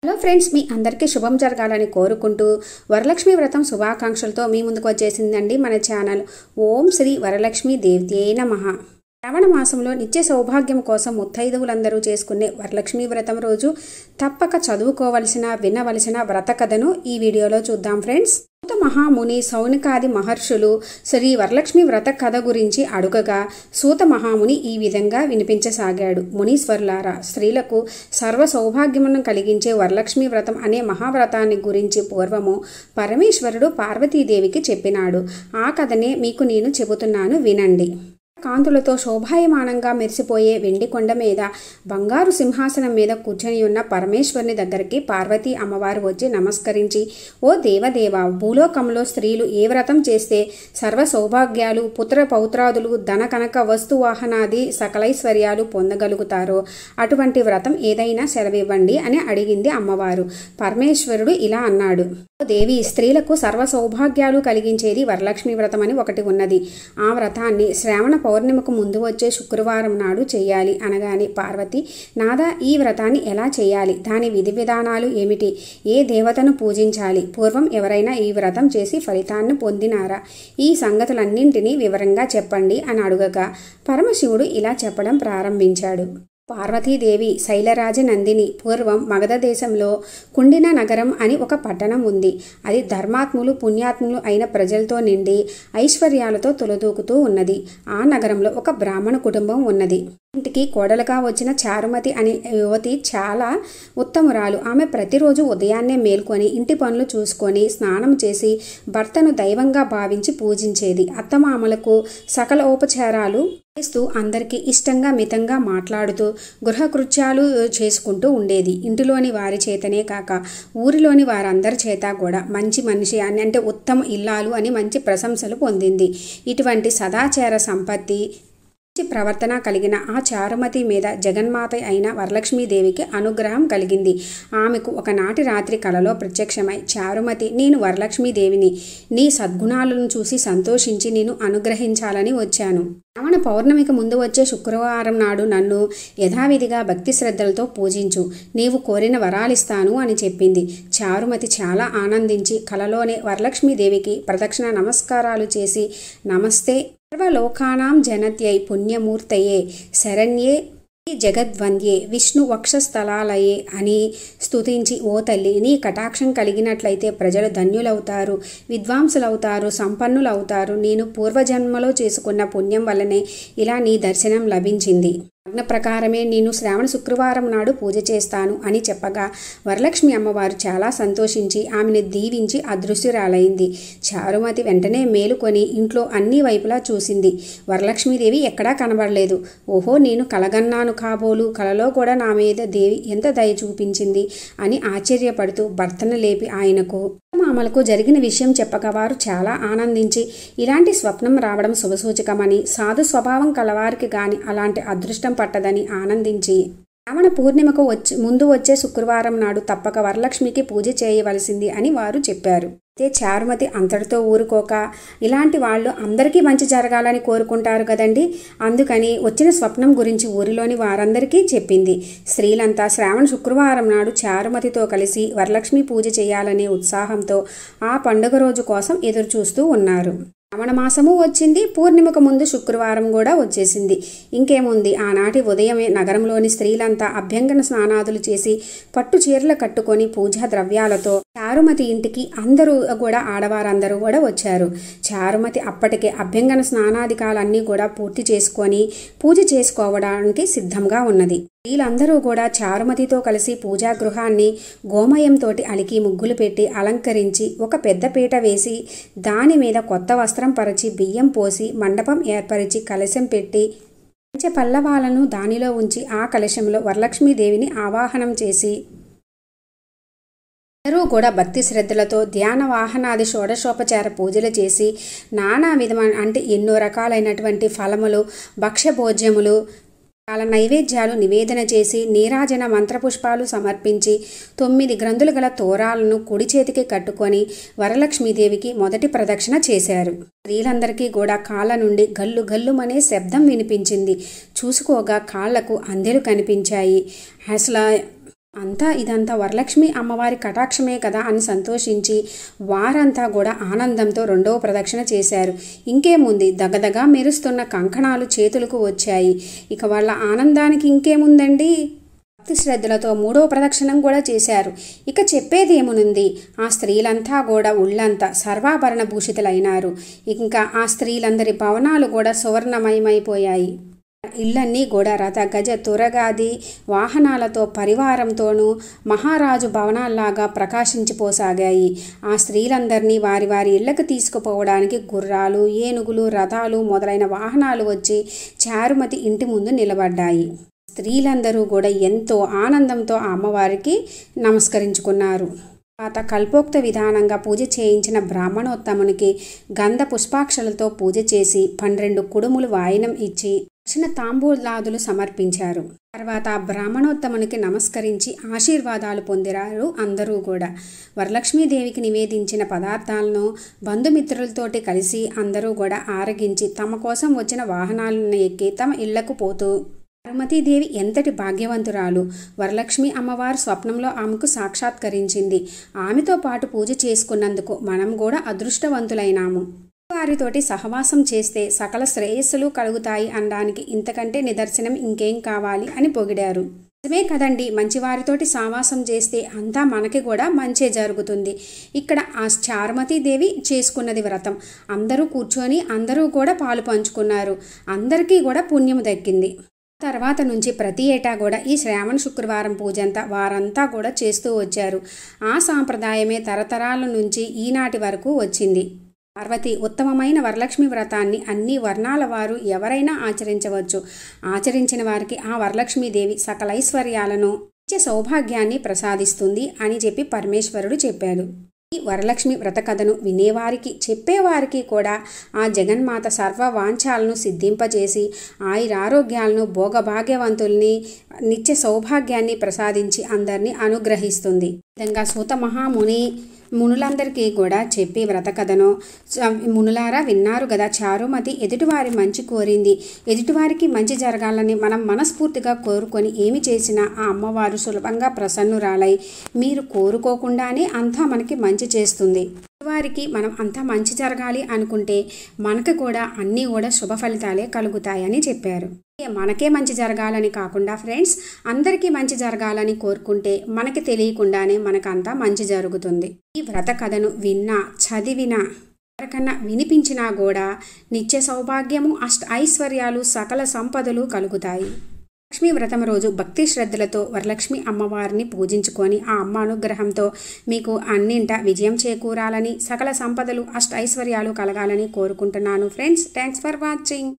Hello friends, మీ అందరికీ శుభం జరగాలని కోరుకుంటూ వరలక్ష్మి వ్రతం శుభాకాంక్షలతో మీ ముందుకు వచ్చేసిందండి మన ఛానల్. ఓం శ్రీ వరలక్ష్మి దేవ్యే నమః. శ్రావణ మాసంలో నిత్య సౌభాగ్యం కోసం ముత్తైదువులందరూ చేసుకునే వరలక్ష్మి వ్రతం రోజు తప్పక చదువుకోవలసిన వినవలసిన వ్రత కథను ఈ వీడియోలో చూద్దాం ఫ్రెండ్స్. సూత మహాముని సౌనికాది మహర్షులు శ్రీ వరలక్ష్మి వ్రత కథ గురించి అడుగగా సూత మహాముని ఈ విధంగా వినిపించసాగాడు. మునీశ్వరులారా, స్త్రీలకు సర్వ సౌభాగ్యమును కలిగించే వరలక్ష్మి వ్రతం అనే మహావ్రతాన్ని గురించి పూర్వము పరమేశ్వరుడు పార్వతీదేవికి చెప్పినాడు. ఆ కథనే మీకు నేను చెబుతున్నాను, వినండి. కాంతులతో శోభాయమానంగా మెరిసిపోయే వెండి కొండ మీద బంగారు సింహాసనం మీద కూర్చొని ఉన్న పరమేశ్వరుని దగ్గరికి పార్వతీ అమ్మవారు వచ్చి నమస్కరించి, ఓ దేవదేవ, భూలోకంలో స్త్రీలు ఏ వ్రతం చేస్తే సర్వ సౌభాగ్యాలు, పుత్ర పౌత్రాదులు, ధన కనక వస్తువాహనాది సకలైశ్వర్యాలు పొందగలుగుతారో అటువంటి వ్రతం ఏదైనా సెలవివ్వండి అని అడిగింది అమ్మవారు. పరమేశ్వరుడు ఇలా అన్నాడు, ఓ దేవి, స్త్రీలకు సర్వ సౌభాగ్యాలు కలిగించేది వరలక్ష్మి వ్రతం అని ఒకటి ఉన్నది. ఆ వ్రతాన్ని శ్రావణ పౌర్ణిమకు ముందు వచ్చే శుక్రవారం నాడు చేయాలి అనగానే పార్వతి, నాదా, ఈ వ్రతాన్ని ఎలా చేయాలి? దాని విధి విధానాలు ఏమిటి? ఏ దేవతను పూజించాలి? పూర్వం ఎవరైనా ఈ వ్రతం చేసి ఫలితాన్ని పొందినారా? ఈ సంగతులన్నింటినీ వివరంగా చెప్పండి అని అడుగగా పరమశివుడు ఇలా చెప్పడం ప్రారంభించాడు. పార్వతీదేవి శైలరాజ నందిని, పూర్వం మగధ దేశంలో కుండిన నగరం అని ఒక పట్టణం ఉంది. అది ధర్మాత్ములు పుణ్యాత్ములు అయిన ప్రజలతో నిండి ఐశ్వర్యాలతో తొలదూకుతూ ఉన్నది. ఆ నగరంలో ఒక బ్రాహ్మణ కుటుంబం ఉన్నది. ఇంటికి కోడలుగా వచ్చిన చారుమతి అనే యువతి చాలా ఉత్తమురాలు. ఆమె ప్రతిరోజు ఉదయాన్నే మేల్కొని ఇంటి పనులు చూసుకొని స్నానం చేసి భర్తను దైవంగా భావించి పూజించేది. అత్తమామలకు సకల ఉపచారాలు చేస్తూ అందరికీ ఇష్టంగా మితంగా మాట్లాడుతూ గృహకృత్యాలు చేసుకుంటూ ఉండేది. ఇంటిలోని వారి చేతనే కాక ఊరిలోని వారందరి చేత కూడా మంచి మనిషి అని, అంటే ఉత్తమ ఇల్లాలు అని మంచి ప్రశంసలు పొందింది. ఇటువంటి సదాచార సంపత్తి ప్రవర్తన కలిగిన ఆ చారుమతి మీద జగన్మాత అయిన వరలక్ష్మీదేవికి అనుగ్రహం కలిగింది. ఆమెకు ఒకనాటి రాత్రి కలలో ప్రత్యక్షమై, చారుమతి, నేను వరలక్ష్మీదేవిని, నీ సద్గుణాలను చూసి సంతోషించి నేను అనుగ్రహించాలని వచ్చాను. శ్రావణ పౌర్ణమికి ముందు వచ్చే శుక్రవారం నాడు నన్ను యథావిధిగా భక్తి శ్రద్ధలతో పూజించు, నీవు కోరిన వరాలిస్తాను అని చెప్పింది. చారుమతి చాలా ఆనందించి కలలోనే వరలక్ష్మీదేవికి ప్రదక్షిణ నమస్కారాలు చేసి, నమస్తే సర్వలోకానాం జనత్యై పుణ్యమూర్తయే శరణ్యే జగద్వంద్యే విష్ణు వక్షస్థలాలయే అని స్తుతించి, ఓ తల్లి, నీ కటాక్షం కలిగినట్లయితే ప్రజలు ధన్యులవుతారు, విద్వాంసులవుతారు, సంపన్నులవుతారు. నేను పూర్వజన్మలో చేసుకున్న పుణ్యం వల్లనే ఇలా నీ దర్శనం లభించింది. లగ్న ప్రకారమే నేను శ్రావణ శుక్రవారం నాడు పూజ చేస్తాను అని చెప్పగా వరలక్ష్మి అమ్మవారు చాలా సంతోషించి ఆమెను దీవించి అదృశ్యురాలైంది. చారుమతి వెంటనే మేలుకొని ఇంట్లో అన్ని వైపులా చూసింది. వరలక్ష్మీదేవి ఎక్కడా కనబడలేదు. ఓహో, నేను కలగన్నాను కాబోలు, కలలో కూడా నా మీద దేవి ఎంత దయ చూపించింది అని ఆశ్చర్యపడుతూ భర్తను లేపి ఆయనకు మామలకు జరిగిన విషయం చెప్పగా వారు చాలా ఆనందించి, ఇలాంటి స్వప్నం రావడం శుభసూచకమని, సాధు స్వభావం కలవారికి గాని అలాంటి అదృష్టం పట్టదని ఆనందించి శ్రావణ పూర్ణిమకు ముందు వచ్చే శుక్రవారం నాడు తప్పక వరలక్ష్మికి పూజ చేయవలసింది అని వారు చెప్పారు. అయితే చారుమతి అంతటితో ఊరుకోక, ఇలాంటి వాళ్ళు అందరికీ మంచి జరగాలని కోరుకుంటారు కదండి, అందుకని వచ్చిన స్వప్నం గురించి ఊరిలోని వారందరికీ చెప్పింది. స్త్రీలంతా శ్రావణ శుక్రవారం నాడు చారుమతితో కలిసి వరలక్ష్మి పూజ చేయాలనే ఉత్సాహంతో ఆ పండుగ రోజు కోసం ఎదురు చూస్తూ ఉన్నారు. శ్రావణ మాసము వచ్చింది, పూర్ణిమకు ముందు శుక్రవారం కూడా వచ్చేసింది. ఇంకేముంది, ఆనాటి ఉదయమే నగరంలోని స్త్రీలంతా అభ్యంగన స్నానాదులు చేసి పట్టు చీరలు కట్టుకొని పూజా ద్రవ్యాలతో చారుమతి ఇంటికి అందరూ కూడా ఆడవారందరూ కూడా వచ్చారు. చారుమతి అప్పటికే అభ్యంగన స్నానాధికాలన్నీ కూడా పూర్తి చేసుకొని పూజ చేసుకోవడానికి సిద్ధంగా ఉన్నది. వీళ్ళందరూ కూడా చారుమతితో కలిసి పూజా గృహాన్ని గోమయంతో అలికి ముగ్గులు పెట్టి అలంకరించి ఒక పెద్ద పీట వేసి దాని మీద కొత్త వస్త్రం పరిచి బియ్యం పోసి మండపం ఏర్పరిచి కలశం పెట్టి పంచపల్లవాలను దానిలో ఉంచి ఆ కలశంలో వరలక్ష్మీదేవిని ఆవాహనం చేసి అందరూ కూడా భక్తి శ్రద్ధలతో ధ్యాన వాహనాది షోడశోపచార పూజలు చేసి నానా విధమైన, అంటే ఎన్నో రకాలైనటువంటి ఫలములు, భక్ష్యభోజ్యములు, చాలా నైవేద్యాలు నివేదన చేసి నీరాజన మంత్రపుష్పాలు సమర్పించి 9 గ్రంథులు గల తోరాలను కుడి చేతికి కట్టుకొని వరలక్ష్మీదేవికి మొదటి ప్రదక్షిణ చేశారు. స్త్రీలందరికీ కూడా కాళ్ళ నుండి గల్లు గల్లుమనే శబ్దం వినిపించింది. చూసుకోగా కాళ్లకు అందెలు కనిపించాయి. అసలు ఇదంతా వరలక్ష్మి అమ్మవారి కటాక్షమే కదా అని సంతోషించి వారంతా కూడా ఆనందంతో రెండవ ప్రదక్షిణ చేశారు. ఇంకేముంది, దగదగా మెరుస్తున్న కంకణాలు చేతులకు వచ్చాయి. ఇక వాళ్ళ ఆనందానికి ఇంకేముందండి, భక్తి శ్రద్ధలతో మూడవ ప్రదక్షిణం కూడా చేశారు. ఇక చెప్పేదేమునుంది, ఆ స్త్రీలంతా కూడా ఉళ్ళంతా సర్వాభరణ భూషితులైనారు. ఇంకా ఆ స్త్రీలందరి భవనాలు కూడా సువర్ణమయమైపోయాయి. ఇళ్ళన్నీ కూడా రథ గజ తురగాది వాహనాలతో పరివారంతోనూ మహారాజు భవనాల్లాగా ప్రకాశించిపోసాగాయి. ఆ స్త్రీలందరినీ వారి వారి ఇళ్లకు తీసుకుపోవడానికి గుర్రాలు, ఏనుగులు, రథాలు మొదలైన వాహనాలు వచ్చి చారుమతి ఇంటి ముందు నిలబడ్డాయి. స్త్రీలందరూ కూడా ఎంతో ఆనందంతో ఆ అమ్మవారికి నమస్కరించుకున్నారు. తర్వాత కల్పోక్త విధానంగా పూజ చేయించిన బ్రాహ్మణోత్తమునికి గంధ పుష్పాక్షలతో పూజ చేసి 12 కుడుములు వాయినం ఇచ్చి దక్షిణ తాంబూలాదులు సమర్పించారు. తర్వాత బ్రాహ్మణోత్తమునికి నమస్కరించి ఆశీర్వాదాలు పొందిరారు అందరూ కూడా. వరలక్ష్మీదేవికి నివేదించిన పదార్థాలను బంధుమిత్రులతోటి కలిసి అందరూ కూడా ఆరగించి తమ కోసం వచ్చిన వాహనాలను ఎక్కి తమ ఇళ్లకు పోతూ, చారుమతీదేవి ఎంతటి భాగ్యవంతురాలు, వరలక్ష్మి అమ్మవారు స్వప్నంలో ఆమెకు సాక్షాత్కరించింది. ఆమెతో పాటు పూజ చేసుకున్నందుకు మనం కూడా అదృష్టవంతులైనాము. వారితోటి సహవాసం చేస్తే సకల శ్రేయస్సులు కలుగుతాయి అనడానికి ఇంతకంటే నిదర్శనం ఇంకేం కావాలి అని పొగిడారు. నిజమే కదండి, మంచివారితోటి సావాసం చేస్తే అంతా మనకి కూడా మంచే జరుగుతుంది. ఇక్కడ ఆ చారుమతీదేవి చేసుకున్నది వ్రతం. అందరూ కూర్చొని అందరూ కూడా పాలు పంచుకున్నారు. అందరికీ కూడా పుణ్యం దక్కింది. తర్వాత నుంచి ప్రతి ఏటా కూడా ఈ శ్రావణ శుక్రవారం పూజంతా వారంతా కూడా చేస్తూ వచ్చారు. ఆ సాంప్రదాయమే తరతరాల నుంచి ఈనాటి వరకు వచ్చింది. పార్వతి ఉత్తమమైన వరలక్ష్మి వ్రతాన్ని అన్ని వర్ణాల వారు ఎవరైనా ఆచరించవచ్చు. ఆచరించిన వారికి ఆ వరలక్ష్మీదేవి సకల ఐశ్వర్యాలను, నిత్య సౌభాగ్యాన్ని ప్రసాదిస్తుంది అని చెప్పి పరమేశ్వరుడు చెప్పాడు. ఈ వరలక్ష్మి వ్రత కథను వినేవారికి, చెప్పేవారికి కూడా ఆ జగన్మాత సర్వ వాంఛాలను సిద్ధింపజేసి ఆయురారోగ్యాలను, భోగభాగ్యవంతుల్ని, నిత్య సౌభాగ్యాన్ని ప్రసాదించి అందరినీ అనుగ్రహిస్తుంది. విధంగా సూత మహాముని మునులందరికీ కూడా చెప్పి వ్రత కథను, మునులారా విన్నారు కదా, చారుమతి ఎదుటివారి మంచి కోరింది. ఎదుటివారికి మంచి జరగాలని మనం మనస్ఫూర్తిగా కోరుకొని ఏమి చేసినా ఆ అమ్మవారు సులభంగా ప్రసన్నురాలై మీరు కోరుకోకుండానే అంతా మనకి మంచి చేస్తుంది. వారికి మనం అంతా మంచి జరగాలి అనుకుంటే మనకు కూడా అన్నీ కూడా శుభ ఫలితాలే కలుగుతాయని చెప్పారు. మనకే మంచి జరగాలని కాకుండా ఫ్రెండ్స్, అందరికీ మంచి జరగాలని కోరుకుంటే మనకి తెలియకుండానే మనకంతా మంచి జరుగుతుంది. ఈ వ్రత కథను విన్నా, చదివినా, ఎవరికన్నా వినిపించినా కూడా నిత్య సౌభాగ్యము, ఐశ్వర్యాలు, సకల సంపదలు కలుగుతాయి. లక్ష్మీ వ్రతం రోజు భక్తి శ్రద్ధలతో వరలక్ష్మి అమ్మవారిని పూజించుకొని ఆ అమ్మ అనుగ్రహంతో మీకు అన్నింట విజయం చేకూరాలని, సకల సంపదలు, ఐశ్వర్యాలు కలగాలని కోరుకుంటున్నాను ఫ్రెండ్స్. Thanks for watching.